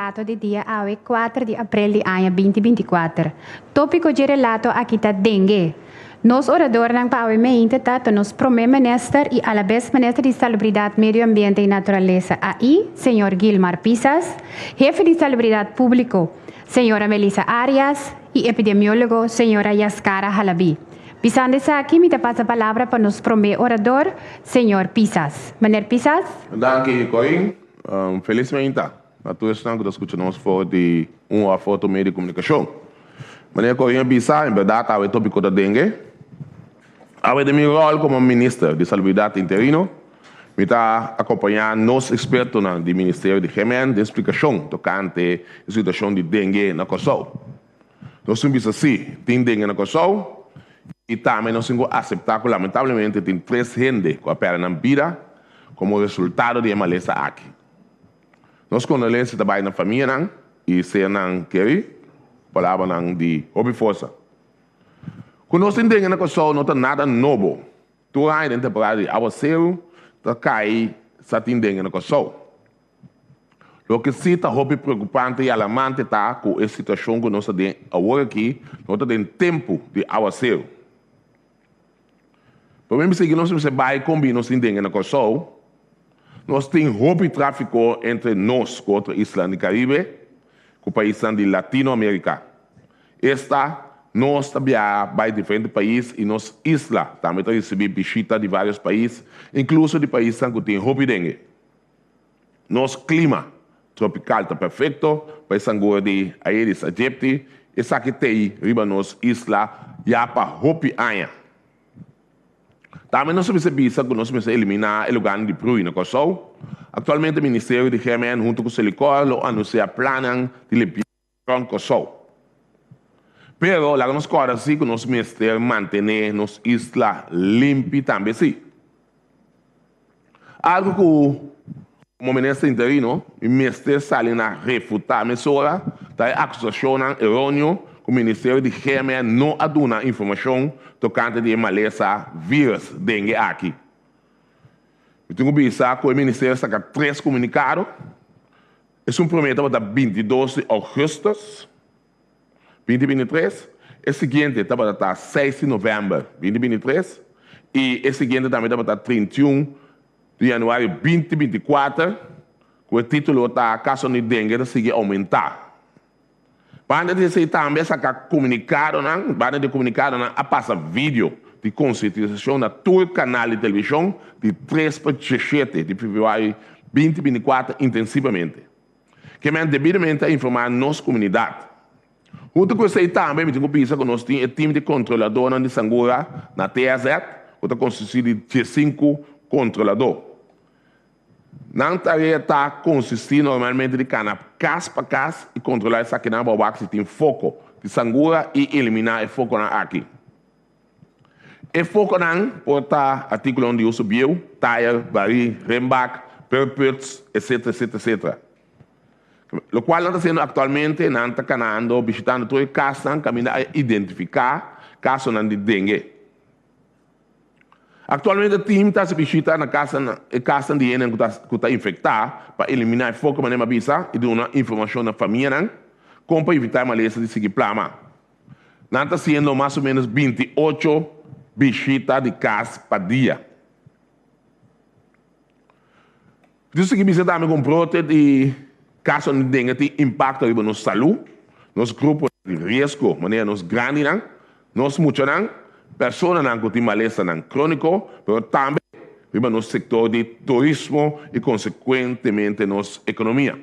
relato de dia 4 de abril de ano 2024. Tópico de relato aqui está dengue. Nos orador ng pavimento tato nos primeiro minister e alabes ministro de Salubridade, Medio Ambiente e Natureza aí, senhor Gilmar Pisas, jefe de Salubridade Público, senhora Melissa Arias e epidemiólogo, senhora Yaskara Halabi. Pisando aqui, me passa a palavra para nos primeiro orador, senhor Pisas. Meneer Pisas? Dank Corinne. Felizmente, a todos que escutamos for de uma foto meio de comunicação. Meneer Corinne Pisas, em verdade, é o tópico da dengue. Eu de meu rol como ministro de Salubridade interino, me está acompanhando nos expertos do Ministério de Higiene de explicação tocante a situação de dengue na Kosovo. Nós somos assim, tem dengue na Kosovo e também nós temos aceitar que lamentavelmente tem 3 gente que perdem a vida como resultado de maleza aqui. Nós condolências também na família e se não querem, palavra de força. Quando nós entendemos na Kosovo, não tem nada novo. Tu aí na temporada de aguaceiro, tá cai, está entendendo na Kosovo. O que sim está preocupante e alarmante tá com a situação que nós temos agora aqui, nós temos tempo de aguaceiro. Por mim, se nós vai combinar nós entendemos na Kosovo, nós temos tráfico entre nós contra a Isla do Caribe, com o país de Latinoamérica. Nós também vai diferentes países e nós isla também recebemos visita de vários países, incluso de países que têm dengue. Nosso clima tropical está perfeito, país agora de Aedes aegypti, essa que tem riba nos isla já para anos. Também nós precisamos que nós precisamos eliminar o lugar de prui na Kosovo. Atualmente o Ministério de Higiene junto com o Selicor anuncia planos de limpeza no Kosovo. Pero lá nos corre assim que nós ministério manter nos islas limpas também sim. Algo que como ministro interino, o ministério sale na refutar a mesura da acusação errônea que o Ministério de Higiene não aduna informação tocante de maleza vírus dengue aqui. Eu tenho que pensar que o Ministério saca 3 comunicados. É promessa para 22 de agosto 2023, o seguinte estava até 6 de novembro de 2023 e o seguinte também estava até 31 de janeiro de 2024, com o título da caso de dengue seguir aumentar. Para dizer também essa comunicado, para de comunicado a passa vídeo de conscientização na todo canal de televisão de 3 para 17 de fevereiro 2024 intensivamente, que me devidamente a informar nossa comunidade. Junto com isso também, me tenho que pensar que nós temos o time de controlador de Sangura na TZ, que está consistido de 5 controladores. Na tarefa está consistindo normalmente de canar casa para casa e controlar essa que não vai se tem foco de Sangura e eliminar o foco aqui. O foco não pode estar artigo onde uso bio, tire, baril, remback, perputs, etc, etc, etc. Lo qual está sendo atualmente, não está canando, visitando todo o caso, caminhando a identificar casos de dengue. Atualmente, o time está se visitando na casa de gente que está infectado para eliminar o foco de maneira bisa e dar uma informação na família, como para evitar a maleza de seguir plama. Não está sendo mais ou menos 28 visitas de casa por dia. Isso que visita também com brote de caso de dengue tem impacto na nossa saúde, nosso grupo de risco, maneira nos grandes, nos muitos, pessoas que têm maleza crônico, mas também no nosso setor de turismo e, consequentemente, nossa economia.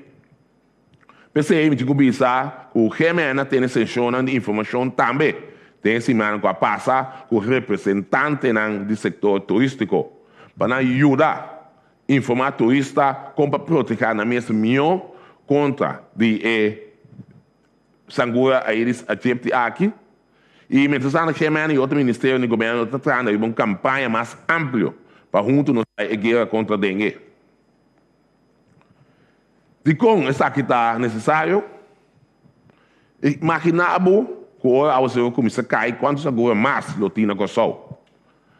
Pensei que o pensar que o GMN tem extensão de informação também, tem semana que passa com o representante do setor turístico, para ajudar a informar turistas como proteger na mesma melhor contra de Sangura Aedes aegypti aqui. E mientras tanto, o outro ministério do governo está trazendo uma campanha mais ampla para juntos nos guerra contra a dengue. De como isso aqui está necessário, imaginamos que agora você começa a cair quantos agora mais lotina com sol.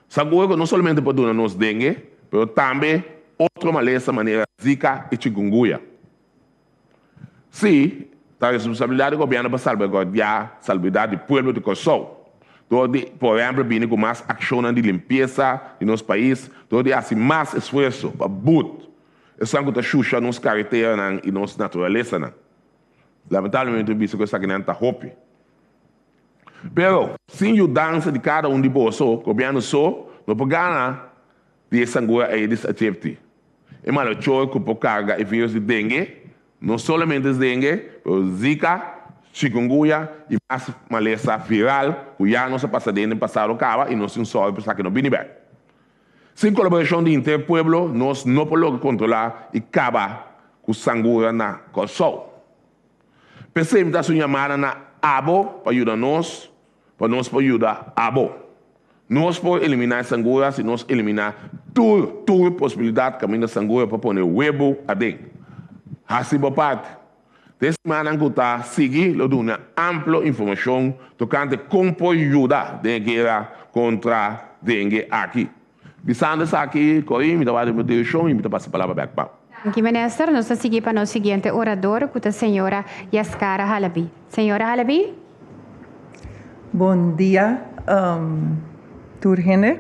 Sagura não somente para dar nos dengue, mas também outra maleza maneira zika e chikungunya. Sí, la responsabilidad del gobierno para salvaguardar la salubridad del pueblo de Kosovo. Donde, por ejemplo, viene con más acción de limpieza en nuestro país, donde hace más esfuerzo para boot. Eso es algo que chucha en nuestra carretera y nuestra naturaleza. Lamentablemente, he visto que esa gente está hopi. Pero, sin ayudanza de cada de bolso, el gobierno no puede ganar de esa angura ahí de activity. Es malo, yo que puedo cargar el virus de dengue, no solamente es dengue, pero Zika, chikungunya y más maleza viral, que ya no se pasa de en pasado acaba y no se sabe para que no viene bien. Sin colaboración de interpueblo, nos no podemos controlar y acaba con sangura na Kosovo. Pensei que uma chamada na ABO para ajudar-nos, para nos ajudar a ABO. Nós podemos eliminar sangura se nós eliminar toda possibilidade de caminho sangura para pôr o webo adentro. Assim, por parte. Dessa maneira, que está seguindo uma ampla informação tocante como ajudar a guerra contra dengue aqui. Visando isso aqui, Corim, me dá uma direção e me dá a palavra back para. Aqui, ministro, nós vamos seguir para o seguinte orador, que é a senhora Yaskara Halabi. Senhora Halabi? Bom dia, Turgene.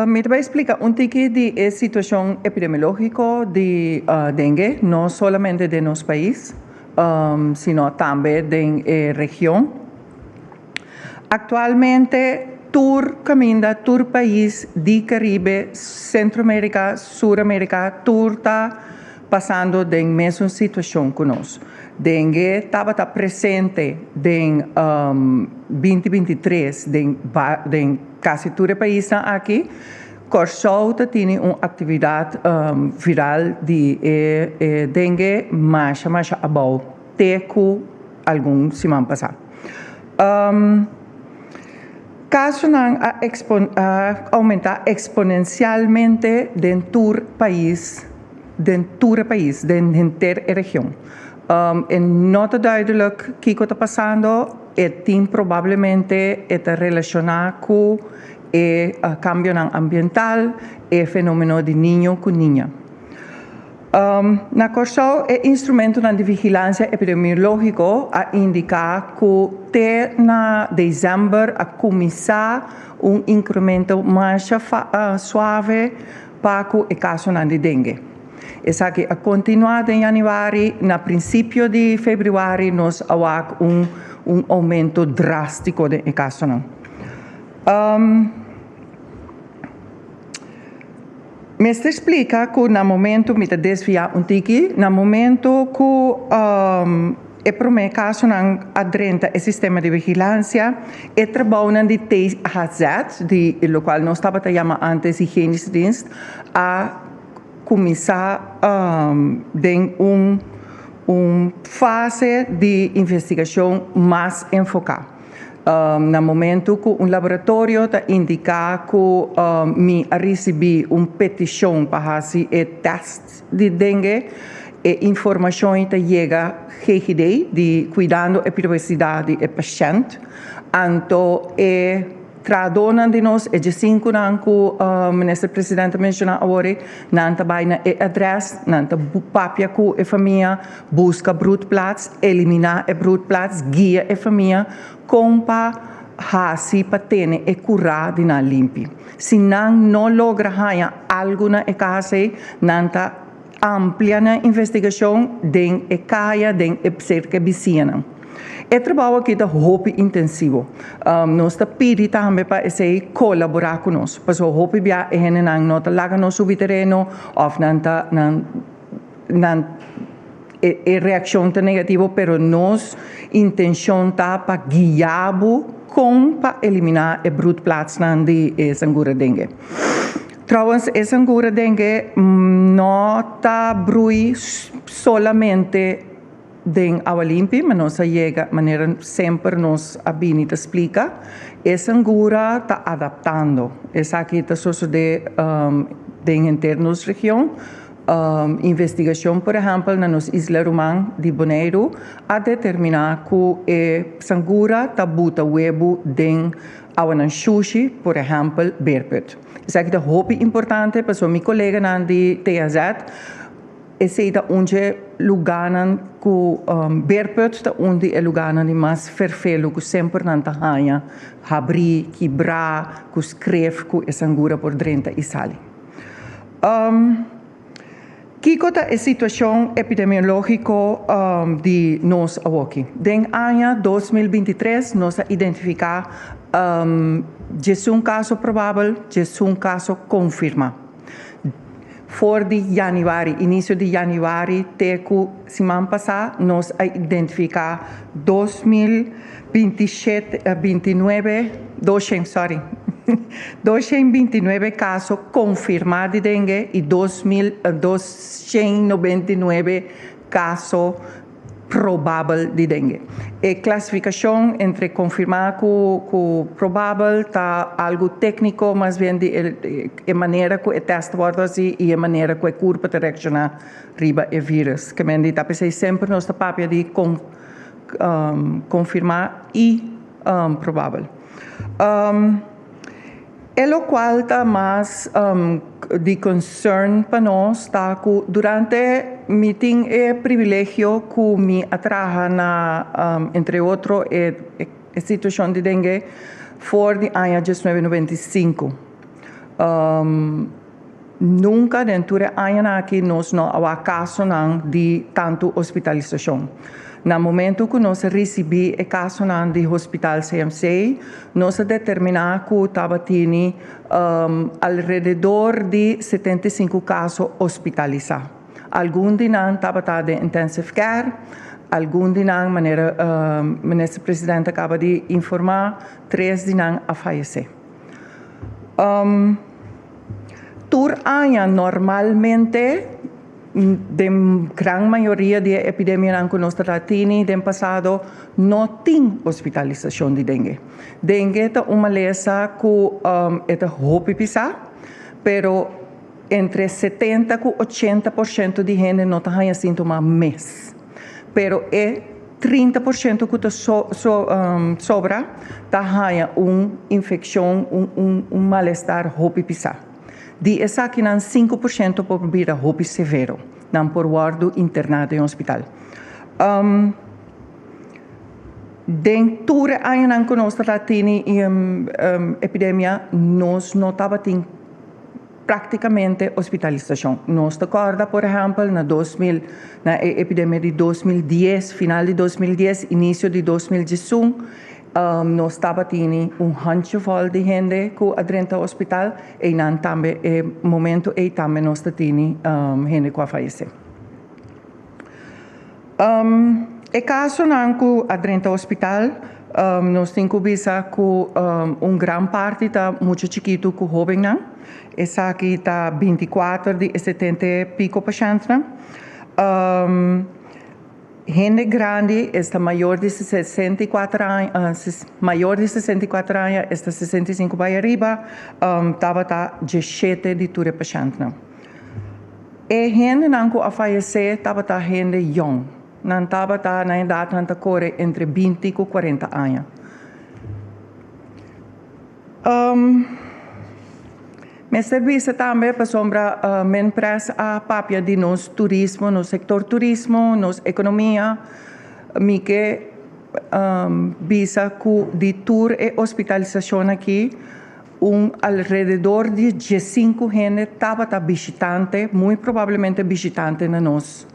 Me vai explicar um pouco de situação epidemiológica de dengue, não somente de nosso país, sino também da região. Atualmente, todo país do Caribe, Centroamérica, Suramérica, todo está passando da mesma situação conosco. Dengue estava presente em 2023 em quase todo o país aqui. Kosovo tem uma atividade viral de dengue mais abaixo até que algum semana passada. Caso não aumentar exponencialmente dentro do país, dentro da região. É not duidelijk o que está passando, tem provavelmente está relacionado com o cambio ambiental e fenômeno de niño com niña. Na Kosovo, é instrumento de vigilância epidemiológica a indicar que até na dezembro a começar incremento mais suave para o caso de dengue. Essa aqui a continuar em janeiro, na princípio de fevereiro, nós avamos aumento drástico de casos. Me explica que no momento me desviar pouco, no momento que para o caso não adrenta o sistema de vigilância, é trabalho de THZ, de lo qual nós estava chamando antes higiênico dienst, a começar em fase de investigação mais enfocada. No momento que laboratório está indicar que me recebi petição para fazer teste de dengue, e informação chega GGD, de cuidando a privacidade do paciente, então tradona de nós é de 5 anos que o ministro presidente mencionou agora, não vai na adresse, não papia com a família, busca broedplaats, eliminar a broedplaats, guia a família, compa hasi para ter e curar de na limpi. Se não logra alguma casa, não amplia na investigação den e caia den e cerca vicina. É trabalho aqui da hope intensivo. Nós está pedindo também para esse colaborar conosco. Porque o hope bia é não está lá no subterrâneo ou não é reação negativa, pero nos intenção tá para guiar para eliminar a broedplaats de sangura dengue. Trouwens, a sangura dengue não está brui solamente den água limpa, mas nós chega maneira sempre nos abini te explica. Essa angura está adaptando. Essa aqui está sucedendo den internos região. Investigação, por exemplo, na nossa Isla Romã de Bonaire, a determinar que a sangura está bota webo den água na sushi, por exemplo, berpet. Isso aqui é muito importante, porque meu colega de THZ esse da onde luganan ku berput da onde é luganan mais vervelo ku sempre nan tahanha habri quebrar ku escreve ku esangura por 30 e sali. Kiko ta a situação epidemiológico de nós aqui. Den ano 2023 nós identificar um caso provável, um caso confirmado. For de januari, início de januari, teco semana passada, nós identificar 229 casos confirmados de dengue e 299 casos prováveis de dengue. A classificação entre confirmado e provável está algo técnico, mas bem de maneira que o teste guarda assim e a maneira que a curva de reaccionar riba o vírus. Que me diz, apesar sempre nós papel de confirmar e provável. E lo qual está mais de concern para nós, está que durante meeting é privilégio que me atraja na, entre outros, a situação de dengue for de ano 1995. Nunca dentro do ano aqui nós não há caso de tanto hospitalização. No momento que nós recebemos o caso de hospital CMC, nós determinamos que estava tendo alrededor de 75 casos hospitalizados. Alguns de nós estavam de intensive care, alguns de nós, o ministro presidente acaba de informar, 3 de nós a falecer. Tur ano normalmente de gran maioria de epidemias que nós tratamos no passado não tem hospitalização de dengue. Dengue é uma doença que é hope pisar, pero entre 70 e 80% de gente não tem sintoma mês. Pero é 30% que sobra tem uma infecção, mal-estar hope pisar. De essa que não 5% por vir a hope severo, não por guardo internado em hospital. Dentro do ano que nós tratamos epidemia, nós não estávamos praticamente hospitalização. Nós recorda, por exemplo, na epidemia de 2010, final de 2010, início de 2018, nós estávamos tendo handful de gente que adrenta ao hospital e não também, no momento, também nós estamos tendo gente que faleceu. E caso não que adrenta ao hospital, nós temos que ver que grande parte está muito chiquito que jovem não. Essa aqui está 24 de 70 e pico pacientes. Gente grande está maior de 64 anos, está 65 para arriba, estava 17 de tudo paciente. E gente não que a falecer estava gente young, não estava na idade não corre entre 20 e 40 anos. Me serviço também para sombra empresa a papia de nos turismo, no sector turismo, nos economia, me que visa que de tour e hospitalização aqui, alrededor de 15 gente estava visitante, muito provavelmente visitante na nossa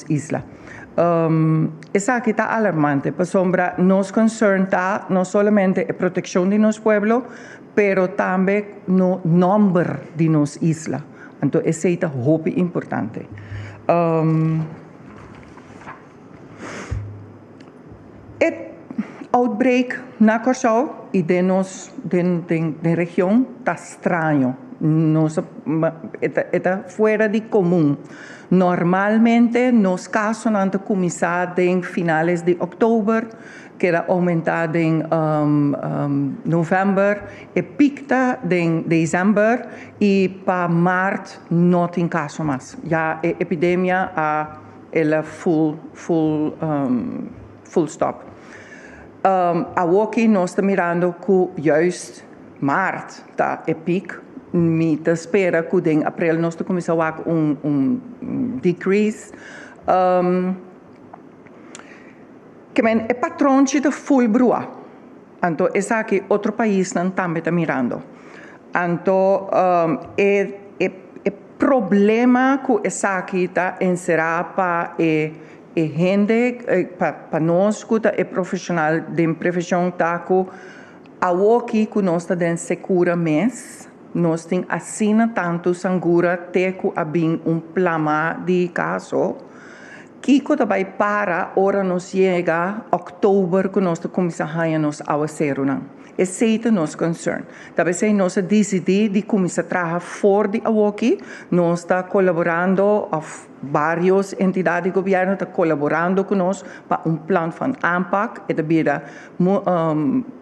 isla. Essa aqui está alarmante, para sombra nos concern está não somente a proteção de nosso pueblo, pero também no número de nossa isla. Então, esse é muito importante. O outbreak na Corsau e de região está estranho. Está fora de comum. Normalmente, nos casos não começaram em finais de outubro, que era aumentado em novembro, e picta em dezembro, e para março não tem caso mais. Já a epidemia ela full stop. Aqui nós estamos mirando que juist março está a pico, me espera que em abril nós começamos a decrease. Que é patrão de full brua. Então, esse aqui outro país não também está mirando. Então, é problema que esse aqui está encerrado para gente, para nós que é profissional de profissão, tá que a aqui que nós está segura mês, nós tem assina tanto segura até que abin plama de caso. Kiko também para ora nos chega outubro que nós começamos a nos awaserunan. Esse é o nosso concern. Talvez se nós decidir de começar a trabalhar fora de aqui, nós está colaborando várias entidades de governo estão colaborando conosco para plano de aanpak, é também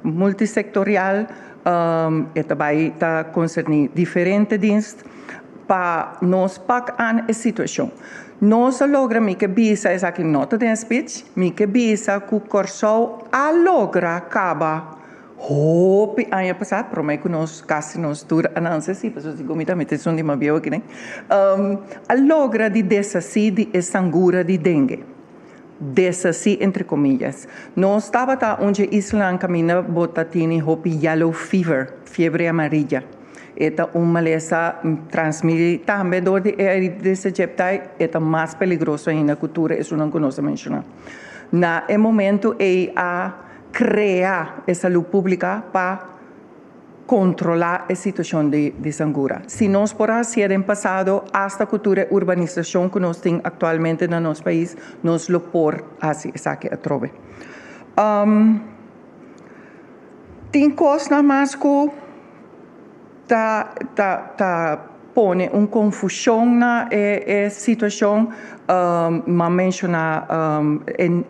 multissectorial, é também está concernido diferentes diensten para nós pagar a situação. Nós logramos que bisa essa aqui nota de speech, que bisa que o corso logra acabar. Hope ano passado, prometo que nós quase nos dura a não sei se pessoas de comida me tesão de mabio aqui, né? Logra de desassi de sangura de dengue. Desassi entre comillas. Nós estava onde Islândia camina botatini hope yellow fever, febre amarilla. Esta maleza transmite também dor de septai, é mais peligroso ainda na cultura, isso não conosco mencionar. Na momento é a criar a saúde pública para controlar a situação de sangura. Se nós por assim em passado, esta cultura urbanização que nós temos atualmente no nosso país, nós lo por assim, essa que atrove. Tem coisa mais que pone confusão na situação, mas menciona o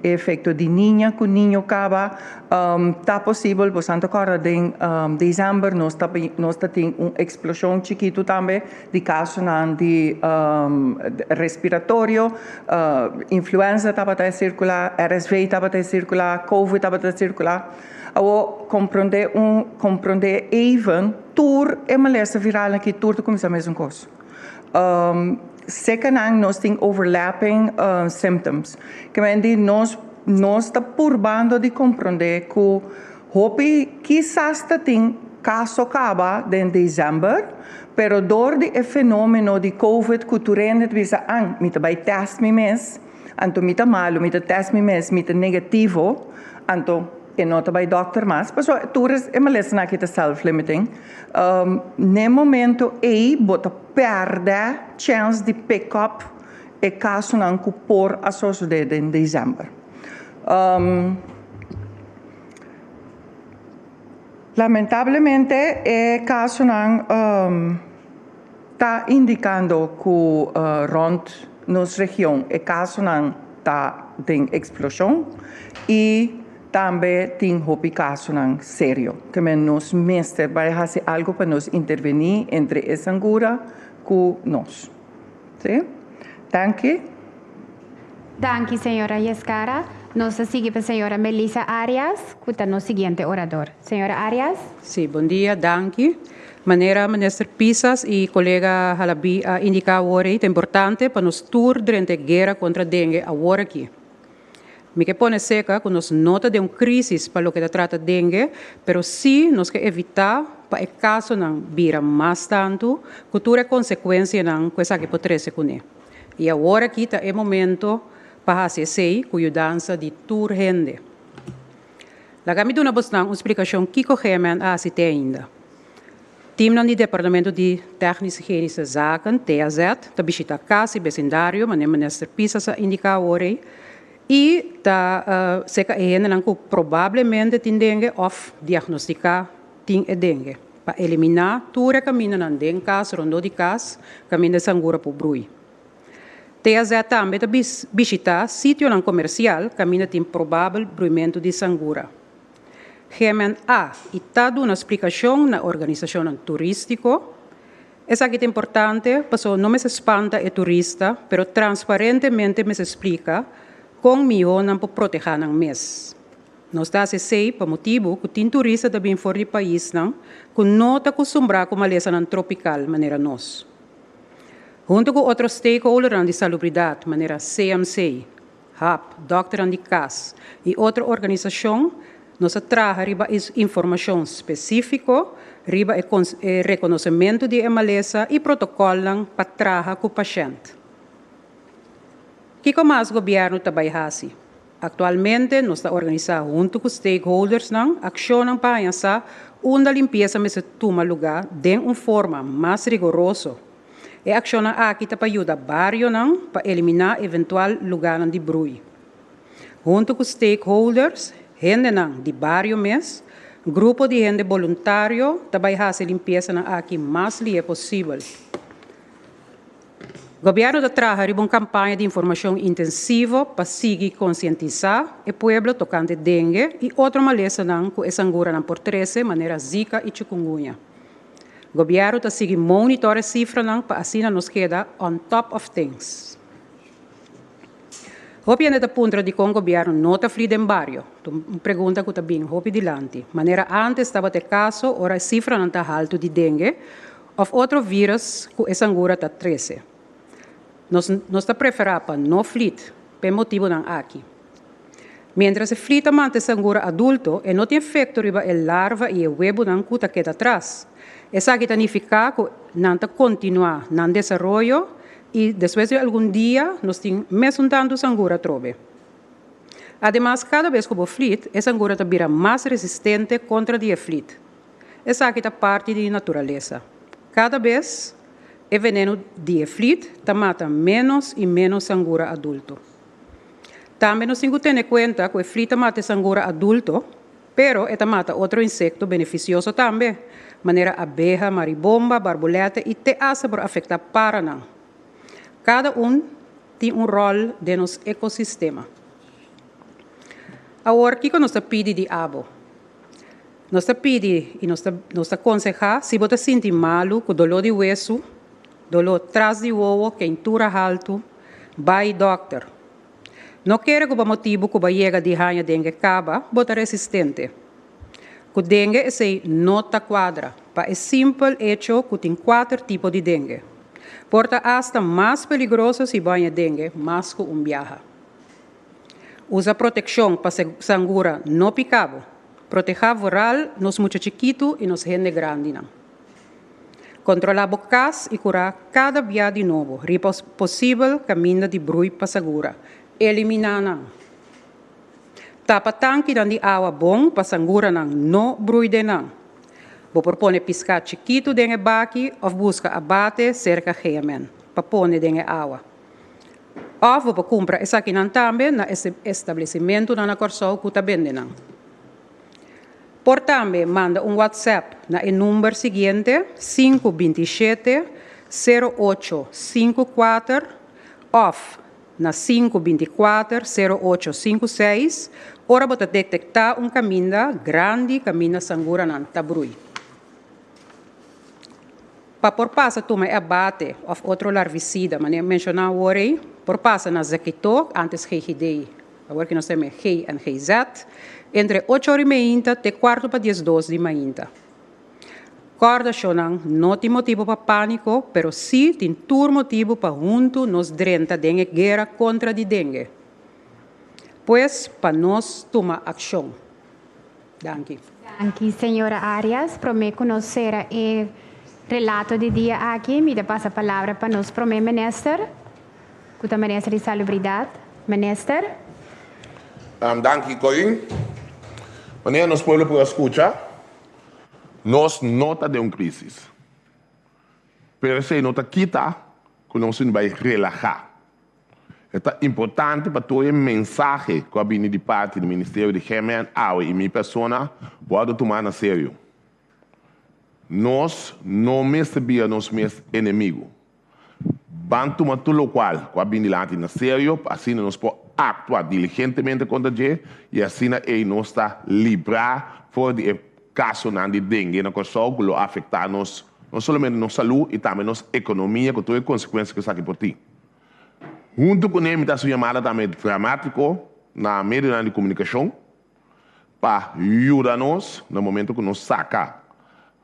efeito de ninha, que o ninho acaba, está possível, você acorda em dezembro, nós temos uma explosão chiquita também, de casos de respiratório, influenza estava a circular, RSV estava a circular, COVID estava a circular. Eu compreender even tour é maleza viral que tour começa a mesma coisa. Second, nós temos overlapping symptoms. Que nós está purbando de compreender que hope quizás tem caso acaba em dezembro, pero dor de fenômeno de COVID que tu rende bisa me vai test me mês, anto me malo, me test me mês, me negativo, anto e não vai doctor mas tours é uma lesson aqui de self-limiting. No momento bota perde chance de pick up e caso não que por a sociedade em dezembro. Lamentavelmente o caso não está indicando que rond nossa região o caso não está em explosão e também tem caso sério. Que nos mestre vai fazer algo para nos intervenir entre a sangura com nós. Sim? Danke. Danke, senhora Yescara. Nos sigue para a senhora Melissa Arias, que está no seguinte orador. Senhora Arias. Sim, bom dia, danke. Maneira minister Pisas e colega Halabi indica agora é importante para nos tour durante a guerra contra a dengue agora aqui. Me que pone seca que nos nota de uma crise para o que trata dengue, pero sim nos que evitar para o caso não vira mais tanto, que tudo consequência não coisa que pode ser com ele. E agora aqui está o momento para fazer sei com a dança de toda gente. La kami doon na uma explicação que corremos a cite ainda. Team do Departamento de Técnicas e Higiênicas Zaken, TAZ, está visita casa e vecindário, mas o minister Pisas indica agora. E está seca que provavelmente tem dengue ou diagnosticar tem dengue. Para eliminar tudo o caminho na dengue, caso, rondo de casa, caminho de sangura para o brui. TAZ também está visitar sítio comercial, caminho tem provável bruimento de sangura. Gemen A, e está dando uma explicação na organização turística. Essa aqui é importante, porque não me se espanta o turista, mas transparentemente me se explica com milhões para proteger o mês. Nós está sei para motivo que tem turista também fora do país não, que não está acostumbrado com a maleza tropical, maneira nós. Junto com outros stakeholders de salubridade, maneira CMC, HAP, Doctor and CAS e outra organização, nós trazemos informação específica, reconhecimento de maleza e protocolo para trabalhar com o paciente. O que mais o governo trabalha? Atualmente, nós estamos organizando junto com os stakeholders, ações para pensar onde a limpeza se toma lugar de uma forma mais rigorosa. E ação aqui para ajudar o barrio para eliminar eventual lugar de brui. Junto com os stakeholders, gente de barrio mesmo, grupo de gente voluntário trabalha a limpeza aqui mais livre possível. O governo trabalha uma campanha de informação intensiva para seguir conscientizar o povo tocante dengue e outra maleza que é sangura por 13, maneira zika e chikungunya. O governo está seguindo monitor a cifra para assim nos queda on top of things. Hopi é da ponta de que o governo não está frio em barrio. Uma pergunta que está bem, hopi dilante. Maneira antes estava de caso, ora a cifra não está alta de dengue, ou outro vírus que é sangura está 13. Nós está preferado para não flit, por motivo não aqui. Mientras a flita mantém sangura adulto, e não tem efeito riba a larva e o huevo não cuta que atrás. Essa que significa que não está continuar no desenvolvimento e depois de algum dia nós temos mesmo tanto sangura trobe. Además, cada vez que o flit, a sangura está mais resistente contra o flit. Essa que é parte da natureza. Cada vez o veneno de flit mata menos e menos sangura adulto. Também nós temos que ter em conta que o flit mata sangura adulto, pero mata outro insecto beneficioso também, maneira abeja, maribomba, borboleta e te hace por afetar para não. Cada tem rol de nosso ecossistema. Agora, o que nós pedimos de abo? Nós pedimos e nós aconselhamos, se você sentir malo, com dolor de hueso, dolor atrás de ovo, quentura alto, vai doctor. Não quero que o motivo que vai chegar de ranha dengue acaba, bota resistente. O dengue não está quadra, para o simples hecho que tem 4 tipos de dengue. Porta hasta mais perigoso se banha dengue, mais que viaja. Usa proteção para sangura não picado. Proteger viral nos muito chiquito e nos gente grande. Controlar bocas e curar cada dia de novo. Ripa possível caminho de brui para segura. Eliminar. Tapa tanque de água bom para sangura não brui de não. Vou propor piscar chiquito dengue baki ou busca abate cerca de para pôr dengue água. Ou vou comprar essa aqui também na estabelecimento na Corsol que está vendendo. Por também manda WhatsApp na número seguinte 527 0854 ou na 524 0856 ora bota detectar caminho grande caminho sangura nan tabrui. Para por passa toma abate ou outro larvicida, mas mencionar o por passa na Zakito antes GGD, agora que nós temos G e GZ, entre 8h30 até 8:45 de manhã. Corda chonang não tem motivo para pânico, pero sim tem todo motivo para junto nos drenta dengue guerra contra a dengue. Pois para nós tomar ação. Danke. Danke, senhora Arias. Prometo conhecer o relato de dia aqui. Me passa a palavra para nós, primeiro ministro, que é o ministro de Salubridade. Ministro. Danke, Corinne. Wanneer nos pueblo por escuchar, nos nota de uma crise. Pero se nota quita que nós vai relaxar. É importante para todo o mensagem que vem de parte do Ministério de Higiene e minha pessoa pode tomar a sério. Nós não recebemos nossos inimigos. Vamos tomar tudo o qual vem de lá na sério, assim nós podemos actuar diligentemente contra ele e assim ele nos está livrar fora de caso de dengue, na qual que afeta nós, não somente nossa saúde e também nossa economia, com todas as consequências que isso aqui por ti. Junto com ele, está sua chamada também dramático na mídia de comunicação, para ajudar-nos no momento que nos saca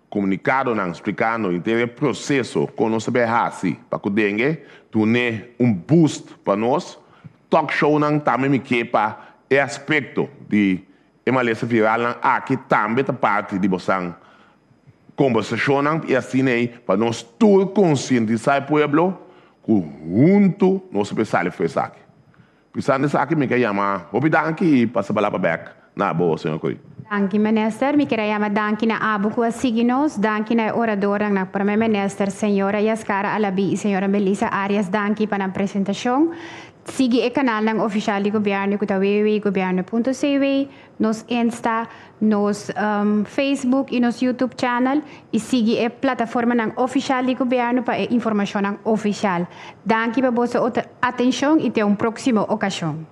comunicado, explicando o processo que nós sabemos para que o dengue tenha boost para nós. Talk show também me quepa é aspecto de emalesa viral aqui também da parte de você conversação e assim para nós todos conscientizar o povo que junto nós precisamos fazer aqui. Pensando nisso aqui, me quer chamar Obidanki e passa a palavra back na boa, senhor Curi. Danke, minister. Me queria chamar danke na abo que signos, danke na oradora na primeira minister, senhora Yaskara Alabi e senhora Melissa Arias, danke para a apresentação. Siga o canal ng oficial do governo, governo.cw, nos Insta, nos Facebook e nos YouTube channel. E siga a plataforma ng oficial do governo para a informação ng oficial. Danke para a sua atenção e até uma próxima ocasião.